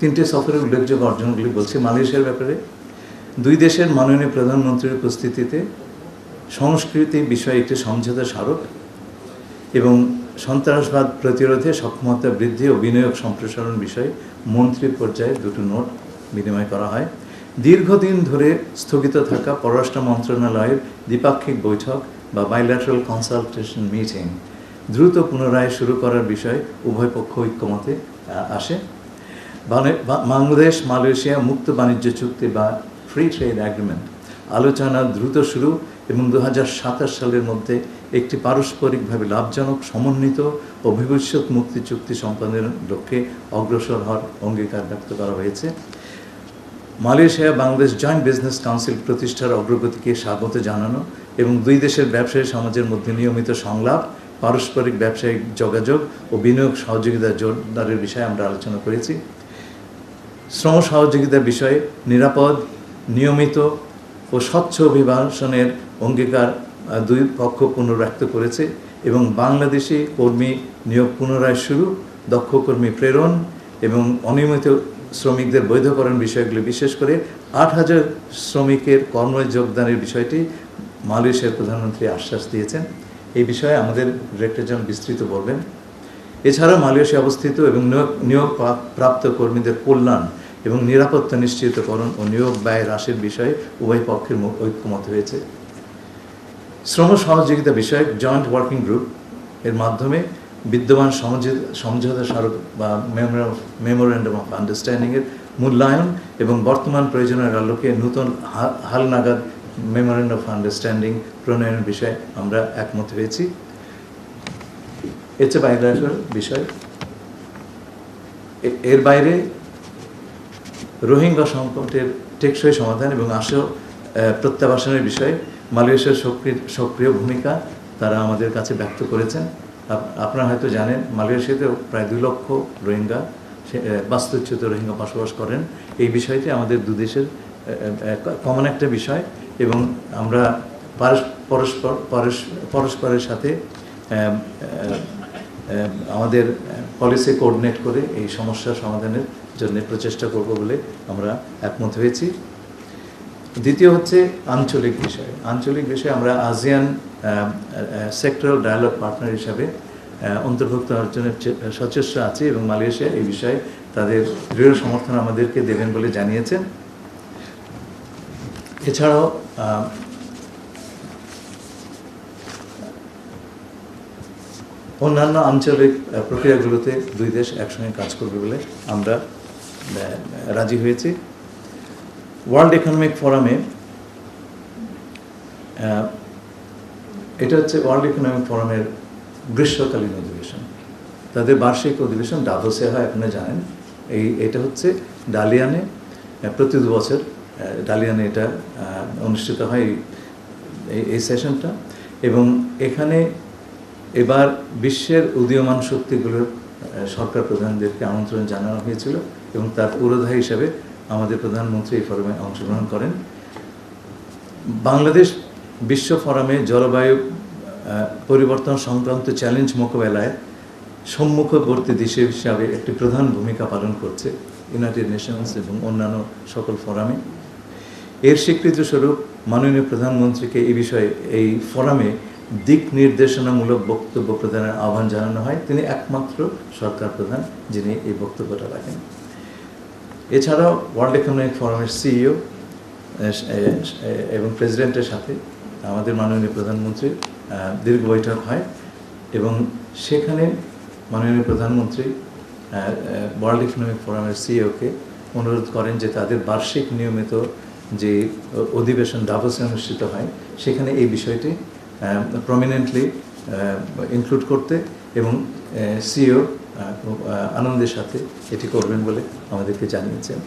তিনটে সফরের উল্লেখযোগ্য অর্জনগুলি বলছি। মালয়েশিয়ার ব্যাপারে দুই দেশের মাননীয় প্রধানমন্ত্রীর উপস্থিতিতে সংস্কৃতি বিষয়ে একটি সমঝোতা স্মারক এবং সন্ত্রাসবাদ প্রতিরোধে সক্ষমতা বৃদ্ধি ও বিনিয়োগ সম্প্রসারণ বিষয়ে মন্ত্রী পর্যায়ে দুটো নোট বিনিময় করা হয়। দীর্ঘদিন ধরে স্থগিত থাকা পররাষ্ট্র মন্ত্রণালয়ের দ্বিপাক্ষিক বৈঠক বা বাইল্যাটারাল কনসালটেশন মিটিং দ্রুত পুনরায় শুরু করার বিষয়ে উভয় পক্ষ ঐক্যমতে আসে। বাংলাদেশ মালয়েশিয়া মুক্ত বাণিজ্য চুক্তি বা ফ্রি ট্রেড এগ্রিমেন্ট আলোচনা দ্রুত শুরু এবং 2027 সালের মধ্যে একটি পারস্পরিকভাবে লাভজনক সমন্বিত ও ভবিষ্যৎ মুক্তি চুক্তি সম্পাদনের লক্ষ্যে অগ্রসর হওয়ার অঙ্গীকার ব্যক্ত করা হয়েছে। Malaysia Bangladesh joint business council প্রতিষ্ঠার অগ্রগতিকে স্বাগত জানানো এবং দুই দেশের ব্যবসায়ী সমাজের মধ্যে নিয়মিত সংলাপ, পারস্পরিক ব্যবসায়িক যোগাযোগ ও বিনিয়োগ সহযোগিতা জোরদারের বিষয়ে আমরা আলোচনা করেছি। শ্রম সহযোগিতার বিষয়ে নিরাপদ, নিয়মিত ও স্বচ্ছ অভিবাসনের অঙ্গীকার দুই পক্ষ পুনর্ব্যক্ত করেছে এবং বাংলাদেশি কর্মী নিয়োগ পুনরায় শুরু, দক্ষ কর্মী প্রেরণ এবং অনিয়মিত শ্রমিকদের বৈধকরণ বিষয়গুলি বিশেষ করে 8,000 শ্রমিকের কর্মে যোগদানের বিষয়টি মালয়েশিয়ার প্রধানমন্ত্রী আশ্বাস দিয়েছেন। এই বিষয়ে আমাদের ডিরেক্টর জেনারেল বিস্তৃত বলবেন। এছাড়া মালয়েশিয়া অবস্থিত এবং নিয়োগ প্রাপ্ত কর্মীদের কল্যাণ এবং নিরাপত্তা নিশ্চিতকরণ ও নিয়োগ ব্যয় হ্রাসের বিষয়ে উভয় পক্ষের ঐক্যমত হয়েছে। শ্রম সহযোগিতা বিষয়ক জয়েন্ট ওয়ার্কিং গ্রুপ এর মাধ্যমে বিদ্যমান সমঝোতা স্মারক বা মেমোরেন্ডাম অফ আন্ডারস্ট্যান্ডিংয়ের মূল্যায়ন এবং বর্তমান প্রয়োজনের আলোকে নতুন হালনাগাদ মেমোরেন্ডাম অফ আন্ডারস্ট্যান্ডিং প্রণয়নের বিষয়ে আমরা একমত হয়েছি। এর চেয়ে বাইরের বিষয়, এর বাইরে রোহিঙ্গা সংকটের টেকসই সমাধান এবং প্রত্যাবাসনের বিষয়ে মালয়েশিয়ার সক্রিয় ভূমিকা তারা আমাদের কাছে ব্যক্ত করেছেন। আপনারা হয়তো জানেন, মালয়েশিয়াতে প্রায় 2 লক্ষ রোহিঙ্গা, বাস্তুচ্যুত রোহিঙ্গা বসবাস করেন। এই বিষয়টি আমাদের দু দেশের কমন একটা বিষয় এবং আমরা পরস্পরের সাথে আমাদের পলিসি কোঅর্ডিনেট করে এই সমস্যার সমাধানের জন্য প্রচেষ্টা করব বলে আমরা একমত হয়েছি। দ্বিতীয় হচ্ছে আঞ্চলিক বিষয়। আঞ্চলিক বিষয়ে আমরা আসিয়ান সেক্টরাল ডায়ালগ পার্টনার হিসাবে অন্তর্ভুক্ত হওয়ার জন্য সচেষ্ট আছি এবং মালয়েশিয়া এই বিষয়ে তাদের দৃঢ় সমর্থন আমাদেরকে দেবেন বলে জানিয়েছেন। এছাড়াও অন্যান্য আঞ্চলিক প্রক্রিয়াগুলোতে দুই দেশ একসঙ্গে কাজ করবে বলে আমরা রাজি হয়েছি। ওয়ার্ল্ড ইকোনমিক ফোরামে, এটা হচ্ছে ওয়ার্ল্ড ইকোনমিক ফোরামের গ্রীষ্মকালীন অধিবেশন। তাদের বার্ষিক অধিবেশন ডাভোসে হয়, আপনারা জানেন। এটা হচ্ছে ডালিয়ানে, প্রতি 2 বছর ডালিয়ানে এটা অনুষ্ঠিত হয় এই সেশনটা। এবং এখানে এবার বিশ্বের উদীয়মান শক্তিগুলোর সরকার প্রধানদেরকে আমন্ত্রণ জানানো হয়েছিল এবং তার পুরোধা হিসাবে আমাদের প্রধানমন্ত্রী এই ফোরামে অংশগ্রহণ করেন। বাংলাদেশ বিশ্ব ফোরামে জলবায়ু পরিবর্তন সংক্রান্ত চ্যালেঞ্জ মোকাবেলায় সম্মুখবর্তী দেশ হিসাবে একটি প্রধান ভূমিকা পালন করছে ইউনাইটেড নেশনস এবং অন্যান্য সকল ফোরামে। এর স্বীকৃতিস্বরূপ মাননীয় প্রধানমন্ত্রীকে এই বিষয়ে এই ফোরামে দিক নির্দেশনামূলক বক্তব্য প্রদানের আহ্বান জানানো হয়। তিনি একমাত্র সরকার প্রধান যিনি এই বক্তব্যটা রাখেন। এছাড়াও ওয়ার্ল্ড ইকোনমিক ফোরামের সিইও এবং প্রেসিডেন্টের সাথে আমাদের মাননীয় প্রধানমন্ত্রীর দীর্ঘ বৈঠক হয় এবং সেখানে মাননীয় প্রধানমন্ত্রী ওয়ার্ল্ড ইকোনমিক ফোরামের সিইওকে অনুরোধ করেন যে তাদের বার্ষিক নিয়মিত যে অধিবেশন ডাভোসে অনুষ্ঠিত হয় সেখানে এই বিষয়টি প্রমিনেন্টলি ইনক্লুড করতে এবং সিইও আনন্দের সাথে এটি করবেন বলে আমাদেরকে জানিয়েছেন।